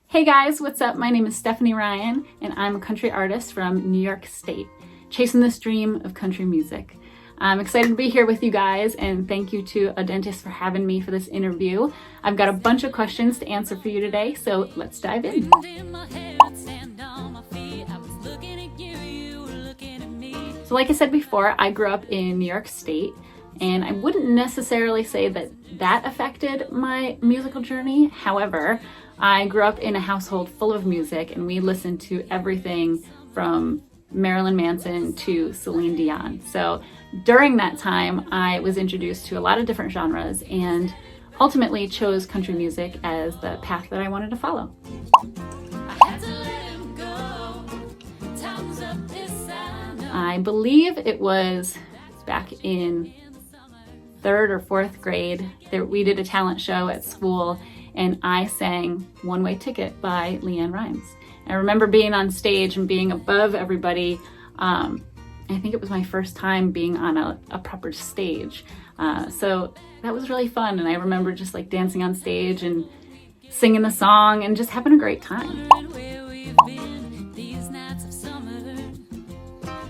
Hey guys, what's up? My name is Stephanie Ryan, and I'm a country artist from New York State, chasing this dream of country music. I'm excited to be here with you guys, and thank you to Audentes for having me for this interview. I've got a bunch of questions to answer for you today, so let's dive in. So like I said before, I grew up in New York State, and I wouldn't necessarily say that affected my musical journey. However, I grew up in a household full of music, and we listened to everything from Marilyn Manson to Celine Dion. So during that time, I was introduced to a lot of different genres and ultimately chose country music as the path that I wanted to follow. I believe it was back in 3rd or 4th grade. We did a talent show at school, and I sang One Way Ticket by Ryann. I remember being on stage and being above everybody. I think it was my first time being on a proper stage. So that was really fun, and I remember just like dancing on stage and singing the song and just having a great time.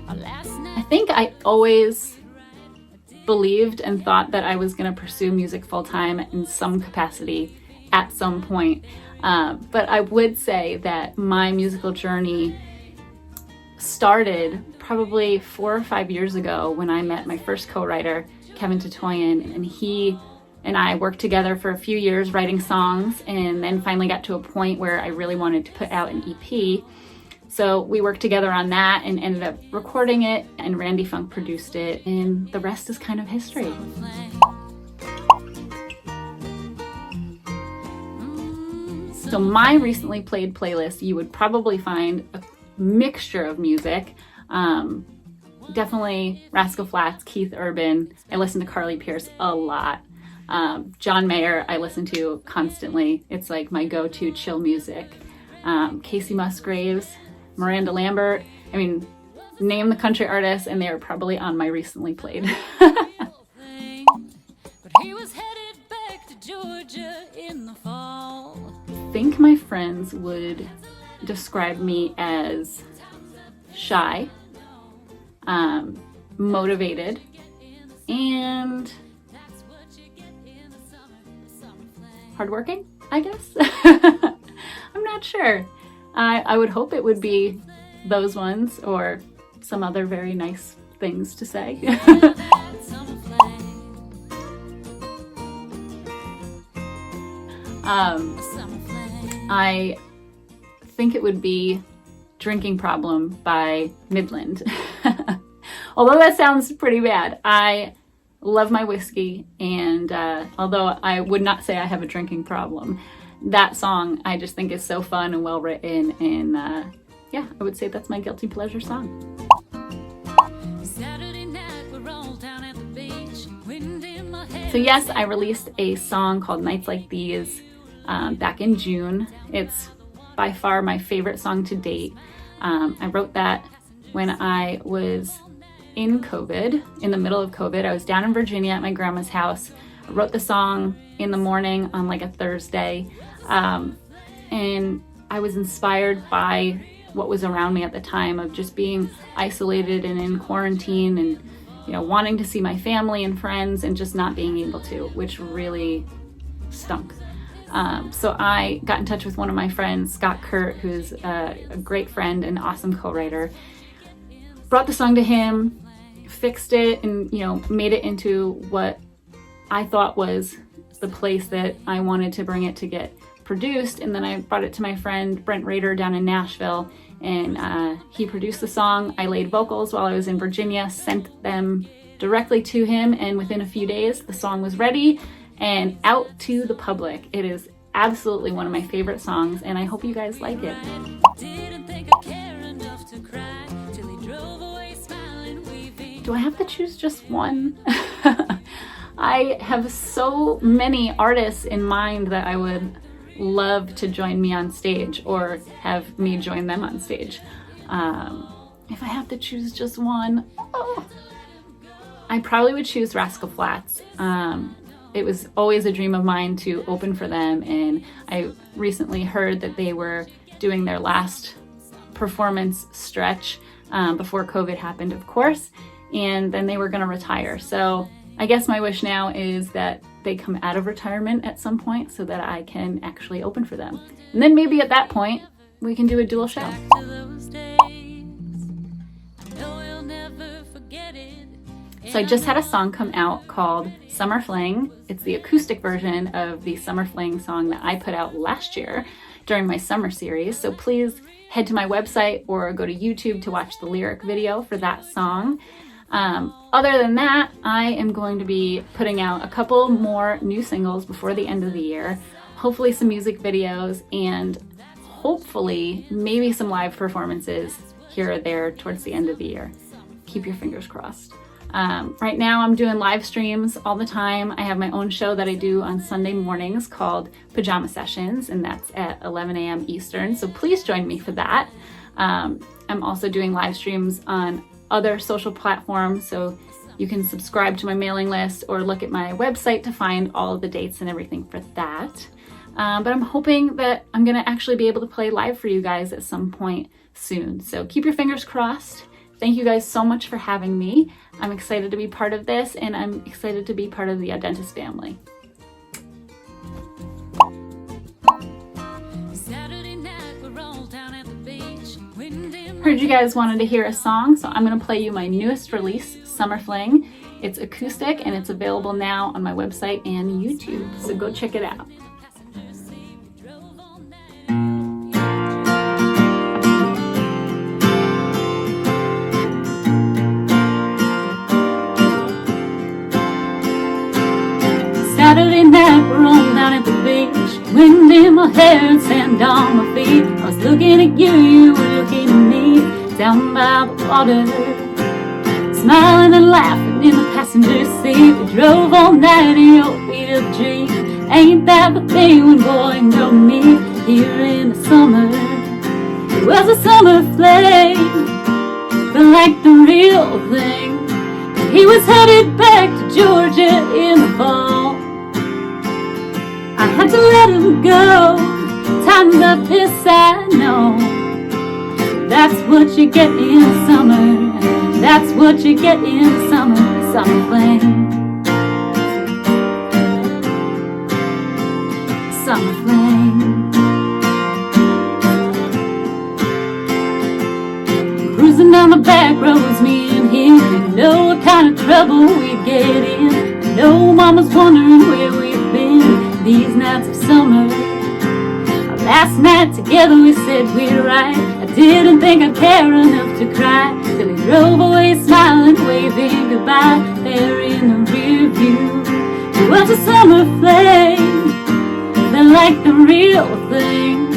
I think I always believed and thought that I was going to pursue music full-time in some capacity at some point. But I would say that my musical journey started probably 4 or 5 years ago when I met my first co-writer, Kevin Tatoyan, and he and I worked together for a few years writing songs, and then finally got to a point where I really wanted to put out an EP. So we worked together on that and ended up recording it, and Randy Funk produced it, and the rest is kind of history. So my recently played playlist, you would probably find a mixture of music. Definitely Rascal Flatts, Keith Urban. I listen to Carly Pearce a lot. John Mayer I listen to constantly. It's like my go-to chill music. Casey Musgraves, Miranda Lambert. I mean, name the country artists and they are probably on my recently played. I think my friends would describe me as shy, motivated, and hardworking, I guess. I'm not sure. I would hope it would be those ones or some other very nice things to say. I think it would be Drinking Problem by Midland. Although that sounds pretty bad. I love my whiskey, and although I would not say I have a drinking problem, that song I just think is so fun and well written, and yeah, I would say that's my guilty pleasure song. So yes, I released a song called Nights Like These back in June. It's by far my favorite song to date. I wrote that when I was in COVID, in the middle of COVID. I was down in Virginia at my grandma's house. I wrote the song in the morning on like a Thursday, and I was inspired by what was around me at the time of just being isolated and in quarantine, and wanting to see my family and friends and just not being able to, which really stunk. So I got in touch with one of my friends, Scott Kurt, who's a great friend and awesome co-writer. Brought the song to him, fixed it, and made it into what I thought was the place that I wanted to bring it to get produced. And then I brought it to my friend Brent Rader down in Nashville, and he produced the song. I laid vocals while I was in Virginia, sent them directly to him, and within a few days the song was ready and out to the public. It is absolutely one of my favorite songs, and I hope you guys like it. Do I have to choose just one? I have so many artists in mind that I would love to join me on stage or have me join them on stage. If I have to choose just one, I probably would choose Rascal Flatts. It was always a dream of mine to open for them, and I recently heard that they were doing their last performance stretch before COVID happened, of course, and then they were going to retire. So I guess my wish now is that they come out of retirement at some point so that I can actually open for them. And then maybe at that point, we can do a dual show. So I just had a song come out called Summer Fling. It's the acoustic version of the Summer Fling song that I put out last year during my summer series. So please head to my website or go to YouTube to watch the lyric video for that song. Other than that, I am going to be putting out a couple more new singles before the end of the year, hopefully some music videos, and hopefully maybe some live performances here or there towards the end of the year. Keep your fingers crossed. Right now I'm doing live streams all the time. I have my own show that I do on Sunday mornings called Pajama Sessions, and that's at 11 a.m. Eastern, so please join me for that. I'm also doing live streams on other social platforms, so you can subscribe to my mailing list or look at my website to find all of the dates and everything for that. But I'm hoping that I'm gonna actually be able to play live for you guys at some point soon, so keep your fingers crossed. Thank you guys so much for having me. I'm excited to be part of this, and I'm excited to be part of the Audentes family. Heard you guys wanted to hear a song, so I'm going to play you my newest release, Summer Fling. It's acoustic, and it's available now on my website and YouTube, so go check it out. Saturday night, we're all down at the beach, wind in my hair and sand on my feet. I was looking at you, you were looking at me, down by the water, smiling and laughing in the passenger seat. We drove all night in your beat up Jeep. Ain't that the thing when boy and girl meet here in the summer? It was a summer flame, felt like the real thing. He was headed back to Georgia in the fall. I had to let him go. Time's up, this I know. That's what you get in summer. That's what you get in summer. Summer Fling. Summer Fling. Cruising down the back roads, me and him, didn't know what kind of trouble we'd get in. I know Mama's wondering where we've been these nights of summer. Our last night together we said we'd ride. I didn't think I'd care enough to cry till we drove away smiling, waving goodbye there in the rear view. It was a summer flame, felt like the real thing.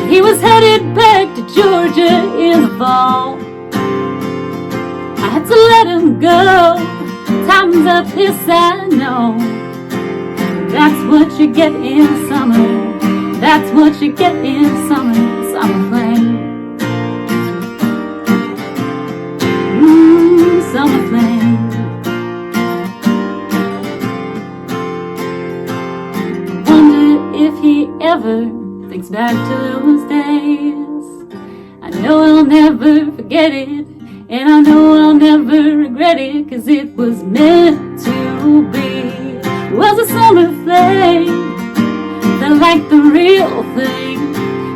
He was headed back to Georgia in the fall. I had to let him go. Time's up, this I know. That's what you get in summer. That's what you get in summer. Summer Fling. Summer Fling. Wonder if he ever thinks back to those days. I know I'll never forget it, and I know I'll never regret it, 'cause it was meant to be. It was a summer flame, felt like the real thing.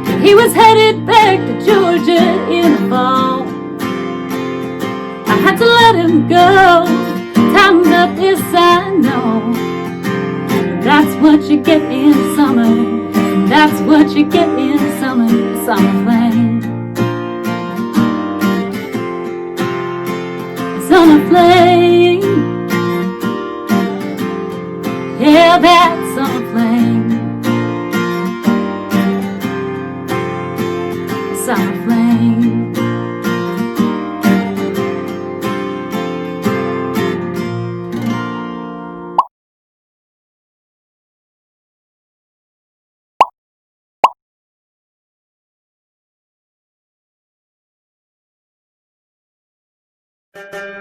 But he was headed back to Georgia in the fall. I had to let him go. Time's up, this I know. That's what you get in summer. That's what you get in summer. Summer Fling. Summer Fling. Yeah, that's Summer Fling. Summer Fling. Bye.